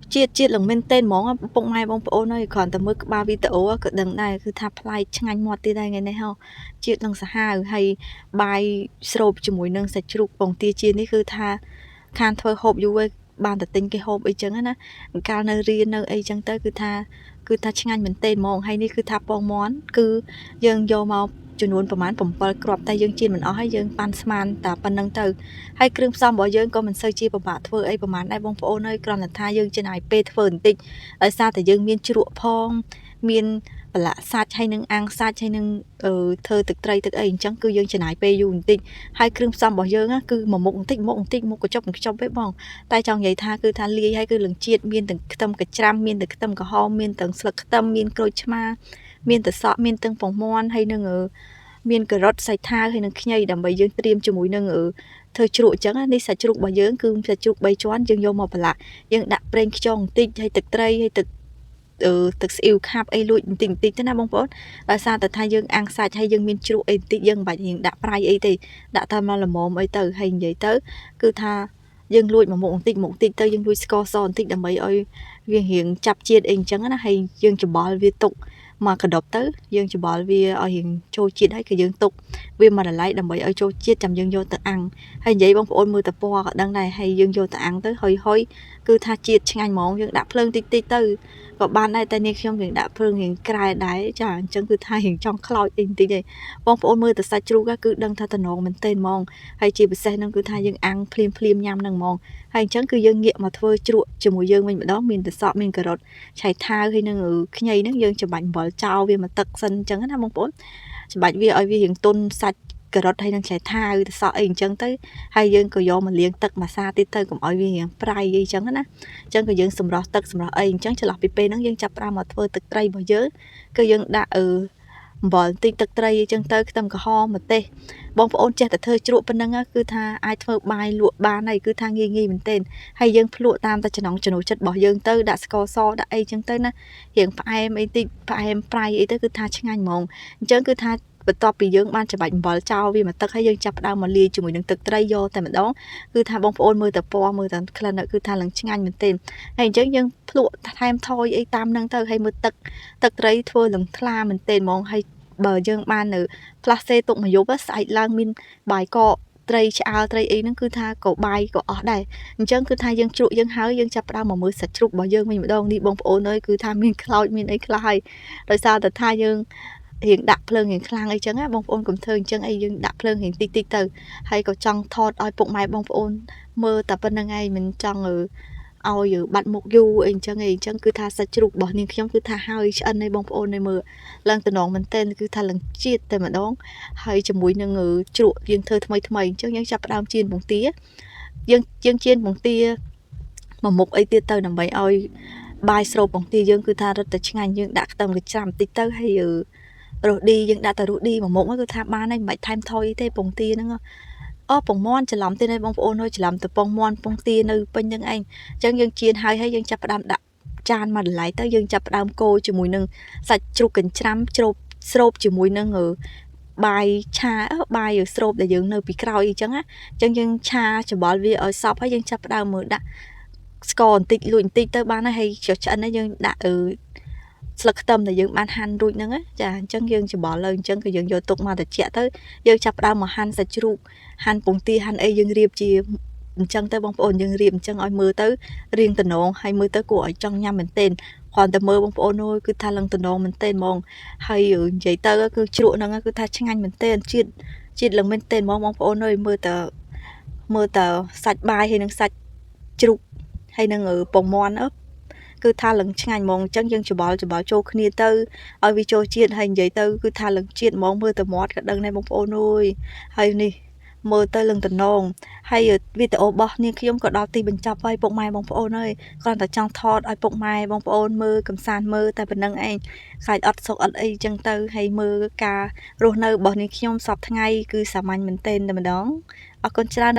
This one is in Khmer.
chiết lần men tên món bông mai bông bông này còn tầm mực ba video cỡ đằng này cứ tháp lại chăng một tí đây ngày này hao chiết lần sa hay bài srope cho mùi nâng sạch chụp bông tia chiênនេះគឺថាខានធ្វើហូបយូរបានតែទិញគេហូបអីចឹងណាកាលនៅរៀននៅអីចឹងទៅគឺថាឆ្ងាញ់មែនទេហ្មងហើយនេះគឺថាពងមាន់គឺយើងយកមកចំនួនប្រហែល7គ្រាប់តែយើងជៀនមិនអស់ហើយយើងប៉ាន់ស្មានតែប៉ុណ្្នឹងទៅហើយគ្រឿងផ្សំរបស់យើងក៏មិនសូវជាពិបាកធ្វើអីប្រហែលដែរបងប្អូនអើយគ្រាន់តែថាយើងចំណាយពេលធ្វើបន្តិចដោយសារតែយើងមានជ្រក់ផងមានប្រឡាក់សាច់ហើយនឹងអាំងសាច់ហើយនឹងធ្វើទឹកត្រីទឹកអីអញ្ចឹងគឺយើងចំណាយពេលយូរបន្តិចហើយគ្រឿងផ្សំរបស់យើងគឺមួយមុខបន្តិចមុខកញ្ចប់ពេកបងតែចង់និយាយថាគឺថាលាយហើយគឺលឹងជាតិមានទាំងខ្ទឹមកច្រាំមានទាំងខ្ទឹមក្រហមមានទាំងស្លឹកខ្ទឹមមានក្រូចឆ្មាមានទាំងសក់មានទាំងពងមាន់ហើយនឹងមានការ៉ុតសាច់ថាវហើយនឹងខ្ញីដើម្បីយើងត្រៀមជាមួយនឹងធ្វើជ្រក់អញ្ចឹងនេះសាច់ជ្រូករបស់យើងគឺសាច់ជ្រូក3ជាន់យើងយកមកប្រឡាក់យើងដាក់ប្រេងខ្យងបន្តិចហើយទឹកត្រីហើយទឹកស្អ៊ីវខាប់អីលួចបន្តិចទៅណាបងប្អូនដោយសារតែថាយើងអាំងសាច់ហើយយើងមានជ្រក់អីបន្តិចយើងមិនបាច់រៀងដាក់ប្រៃអីទេដាក់តែមកល្មមអីទៅហើយនិយាយទៅគឺថាយើងលួចមកមុខបន្តិចទៅយើងលួចស្ករសបន្តិចដើម្បីឲ្យវារៀងចាប់ជាតិអីអញ្ចឹងណាហើយយើងច្បល់វាទុកមកកដប់ទៅយើងច្បល់វាឲ្យរៀងចូលជាតិហើយគឺយើងទុកវាមកละលៃដើម្បីឲ្យចូលជាតិចាំយើងយកទៅអាំងហើយនិយាយបងប្អូនមើលទៅពណ៌ក៏ដឹងដែរហើយយើងយកទៅអាំងទៅហុយគឺថាជាតិឆ្ងាញ់ហ្មងយើងដាក់ភ្លើងតិចទៅក៏បានដែរតែនេះខ្ញុំយើងដាក់ភ្លើងរៀងក្រែដែរចាអញ្ចឹងគឺថារៀងចង់ខ្លោចអីបន្តិចឯងបងប្អូនមើលទៅសាច់ជ្រូកគឺដឹងថាតំណងមែនទែនហ្មងហើយជាពិសេសហ្នឹងគឺថាយើងអាំងភ្លាមញ៉ាំហ្នឹងហ្មងហើយអញ្ចឹងគឺយើងងាកមកធ្វើជ្រក់ជាមួយយើងវិញម្ដងមានទឹកសក់មានការ៉ុតឆៃថាវហើយនឹងខ្ញីហ្នឹងយើងច្បាច់អំបិលចោលវាមកទឹកសិនអញ្ចឹងណាបងប្អូនច្បាច់វាឲ្យវារៀងទន់សាច់ការ៉ុតហើយនឹងឆៃថាវទឹកសក់អីអញ្ចឹងទៅហើយយើងក៏យកមកលាងទឹកម៉ាសាទៀតទៅកុំឲ្យវារៀងប្រៃអីអញ្ចឹងណាអញ្ចឹងក៏យើងសម្រោះទឹកសម្រោះអីអញ្ចឹងចន្លោះពីពេលហ្នឹងយើងចាប់ផ្ដើមមកធ្វើទឹកត្រីរបស់យើងគឺយើងដាក់អំបិលបន្តិចទឹកត្រីអញ្ចឹងទៅខ្ទឹមក្រហមម្ទេសបងប្អូនចេះតែធ្វើជ្រក់ប៉ុណ្ណឹងគឺថាអាចធ្វើបាយលក់បានហើយគឺថាងាយមែនទែនហើយយើងភ្លក់តាមតែចំណង់ចំណូលចិត្តរបស់យើងទៅដាក់ស្ករសដាក់អីអញ្ចឹងទៅណារៀងផ្អែមអីតិចផ្អែមប្រៃអីទៅគឺថាឆ្ងាញ់ហ្មងអញ្ចឹងគឺថាបន្ទាប់ពីយើងបានច្របាច់អំបិលចោលវាមកទឹកហើយយើងចាប់ផ្ដើមមកលាយជាមួយនឹងទឹកត្រីយកតែម្ដងគឺថាបងប្អូនមើលតែពណ៌មើលតែក្លិនគឺថាឡើងឆ្ងាញ់មែនទែនហើយអញ្ចឹងយើងភ្លក់ថែមថយអីតាមហ្នឹងទៅហើយមើលទឹកត្រីធ្វើឡើងថ្លាមែនទែនហ្មងហើយបើយើងបាននៅផ្លាស់សេទុកមួយយប់ស្អែកឡើងមានបាយកកត្រីឆ្អើរត្រីអីហ្នឹងគឺថាក៏បាយក៏អស់ដែរអញ្ចឹងគឺថាយើងជ្រក់យើងហើយយើងចាប់ផ្ដើមមកមើលសាច់ជ្រូករបស់យើងវិញម្ដងនេះបងប្អូនអើយគឺថាមានខ្លោចមានអីខ្លះហើយដោយសារតែថាយើងរៀងដាក់ភ្លើងរៀងខ្លាំងអីចឹងណាបងប្អូនកុំធ្វើអញ្ចឹងអីយើងដាក់ភ្លើងរៀងតិចទៅហើយក៏ចង់ថតឲ្យពុកម៉ែបងប្អូនមើលតែប៉ុណ្្នឹងឯងមិនចង់ឲ្យបាត់មុខយូរអីអញ្ចឹងគឺថាសាច់ជ្រូករបស់នាងខ្ញុំគឺថាហើយឆ្អិនឯងបងប្អូនឯងមើលឡើងតំណងមែនទែនគឺថាឡើងជាតិតែម្ដងហើយជាមួយនឹងជ្រក់យើងធ្វើថ្មីអញ្ចឹងយើងចាប់ផ្ដើមជៀនពងទាយើងជៀនពងទាមួយមុខអីទៀតទៅដើម្បីឲ្យបាយស្រូបពងទាយើងគឺថារឹតតែឆ្ងាញ់យើងដាក់ខ្ទឹមកញ្ច្រាំបន្តិចទៅហើយរស់ឌីយើងដាក់តែរស់ឌីមួយមុខគឺថាបានហើយមិនបាច់ថែមថយទេពងទាហ្នឹងពងមាន់ច្រឡំទេបងប្អូនអើយច្រឡំទៅពងមាន់ពងទានៅពេញហ្នឹងឯងអញ្ចឹងយើងជៀនហើយយើងចាប់ផ្ដើមដាក់ចានមកដ lie ទៅយើងចាប់ផ្ដើមកូរជាមួយនឹងសាច់ជ្រូកកញ្ច្រាំស្រូបជាមួយនឹងបាយឆាបាយស្រូបដែលយើងនៅពីក្រោយអញ្ចឹងណាអញ្ចឹងយើងឆាច្បល់វាឲ្យសព្វហើយយើងចាប់ផ្ដើមមើលដាក់ស្ករបន្តិចលួចបន្តិចទៅបានហើយឆ្អិនហើយយើងដាក់ស្លឹកខ្ទឹមដែលយើងបានហាន់រួចហ្នឹងចាអញ្ចឹងយើងច្បល់លើអញ្ចឹងគឺយើងយកទុកមកត្រជាក់ទៅយើងចាប់ផ្ដើមមកហាន់សាច់ជ្រូកហាន់ពងទាហាន់អីយើងរៀបជាអញ្ចឹងទៅបងប្អូនយើងរៀបអញ្ចឹងឲ្យមើលទៅរៀងតំណងហើយមើលទៅគួរឲ្យចង់ញ៉ាំមែនទែនគ្រាន់តែមើលបងប្អូនអើយគឺថាឡើងតំណងមែនទែនហ្មងហើយនិយាយទៅគឺជ្រក់ហ្នឹងគឺថាឆ្ងាញ់មែនទែនជាតិឡើងមែនទែនហ្មងបងប្អូនអើយមើលតើសាច់បាយហើយនឹងសាច់ជ្រូកហើយនឹងពងមាន់គឺថាឡើងឆ្ងាញ់ហ្មងអញ្ចឹងយើងច្បល់ចូលគ្នាទៅឲ្យវាចូលជាតិហើយនិយាយទៅគឺថាឡើងជាតិហ្មងមើលទៅមាត់ក៏ដឹងដែរបងប្អូនអើយហើយនេះមើលទៅលឹងតំណងហើយវីដេអូរបស់នាងខ្ញុំក៏ដល់ទីបញ្ចប់ហើយពុកម៉ែបងប្អូនអើយគ្រាន់តែចង់ថតឲ្យពុកម៉ែបងប្អូនមើលកំសាន្តមើលតែប៉ុណ្្នឹងឯងខ្លាចអត់សុខអត់អីចឹងទៅហើយមើលការរស់នៅរបស់នាងខ្ញុំសពថ្ងៃគឺសាមញ្ញមែនទែនតែម្ដងអរគុណច្រើន